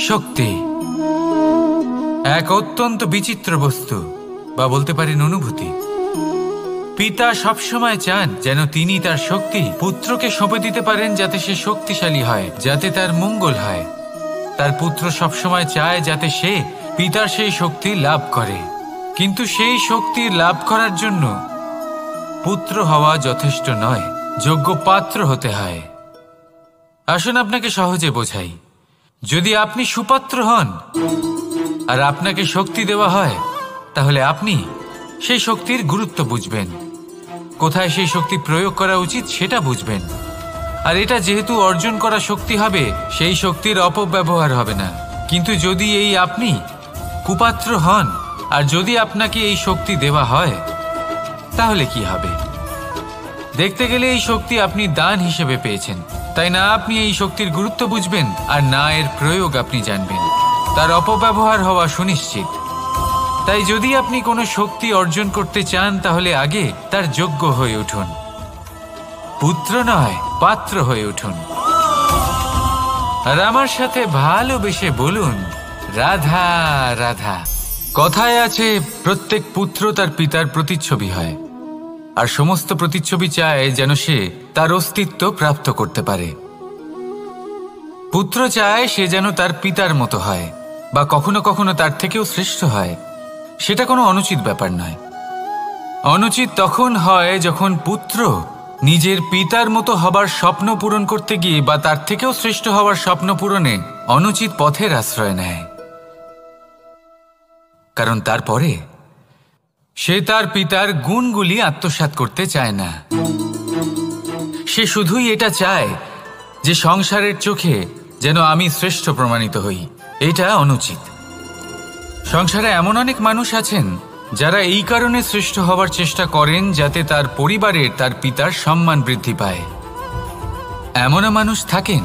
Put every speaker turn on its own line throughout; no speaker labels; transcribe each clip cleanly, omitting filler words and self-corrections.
শক্তি এক অত্যন্ত বিচিত্র বস্তু, বা বলতে পারেন অনুভূতি। পিতা সবসময় চান যেন তিনি তার শক্তি পুত্রকে সঁপে দিতে পারেন, যাতে সে শক্তিশালী হয়, যাতে তার মঙ্গল হয়। তার পুত্র সবসময় চায় যাতে সে পিতার সেই শক্তি লাভ করে, কিন্তু সেই শক্তি লাভ করার জন্য পুত্র হওয়া যথেষ্ট নয়, যোগ্য পাত্র হতে হয়। আসুন আপনাকে সহজে বোঝাই। যদি আপনি সুপাত্র হন আর আপনাকে শক্তি দেওয়া হয়, তাহলে আপনি সেই শক্তির গুরুত্ব বুঝবেন, কোথায় সেই শক্তি প্রয়োগ করা উচিত সেটা বুঝবেন। আর এটা যেহেতু অর্জন করা শক্তি হবে, সেই শক্তির অপব্যবহার হবে না। কিন্তু যদি এই আপনি কুপাত্র হন আর যদি আপনাকে এই শক্তি দেওয়া হয়, তাহলে কি হবে? দেখতে গেলে এই শক্তি আপনি দান হিসেবে পেয়েছেন, তাই না আপনি এই শক্তির গুরুত্ব বুঝবেন আর না এর প্রয়োগ আপনি জানবেন। তার অপব্যবহার হওয়া সুনিশ্চিত। তাই যদি আপনি কোনো শক্তি অর্জন করতে চান, তাহলে আগে তার যোগ্য হয়ে উঠুন। পুত্র নয়, পাত্র হয়ে উঠুন। আর আমার সাথে ভালোবেসে বলুন, রাধা রাধা। কথায় আছে, প্রত্যেক পুত্র তার পিতার প্রতিচ্ছবি হয়, আর সমস্ত প্রতিচ্ছবি চায় যেন সে তার অস্তিত্ব প্রাপ্ত করতে পারে। পুত্র চায় সে যেন তার পিতার মতো হয়, বা কখনো কখনো তার থেকেও শ্রেষ্ঠ হয়। সেটা কোনো অনুচিত ব্যাপার নয়। অনুচিত তখন হয় যখন পুত্র নিজের পিতার মতো হবার স্বপ্ন পূরণ করতে গিয়ে বা তার থেকেও শ্রেষ্ঠ হওয়ার স্বপ্ন পূরণে অনুচিত পথের আশ্রয় নেয়। কারণ তারপরে সে তার পিতার গুণগুলি আত্মসাৎ করতে চায় না। সে শুধুই এটা চায় যে সংসারের চোখে যেন আমি শ্রেষ্ঠ প্রমাণিত হই। এটা অনুচিত। সংসারে এমন অনেক মানুষ আছেন যারা এই কারণে শ্রেষ্ঠ হওয়ার চেষ্টা করেন যাতে তার পরিবারের তার পিতার সম্মান বৃদ্ধি পায়। এমনও মানুষ থাকেন,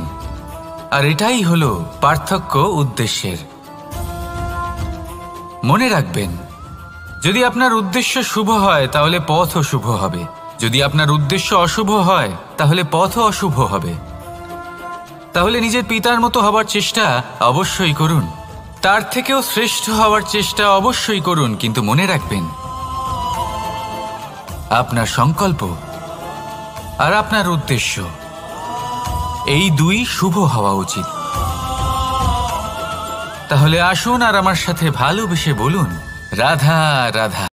আর এটাই হলো পার্থক্য উদ্দেশ্যের। মনে রাখবেন, যদি আপনার উদ্দেশ্য শুভ হয় তাহলে পথও শুভ হবে, যদি আপনার উদ্দেশ্য অশুভ হয় তাহলে পথও অশুভ হবে। তাহলে নিজের পিতার মতো হবার চেষ্টা অবশ্যই করুন, তার থেকেও শ্রেষ্ঠ হওয়ার চেষ্টা অবশ্যই করুন, কিন্তু মনে রাখবেন আপনার সংকল্প আর আপনার উদ্দেশ্য এই দুই শুভ হওয়া উচিত। তাহলে আসুন আর আমার সাথে ভালোবেসে বলুন, রাধা রাধা।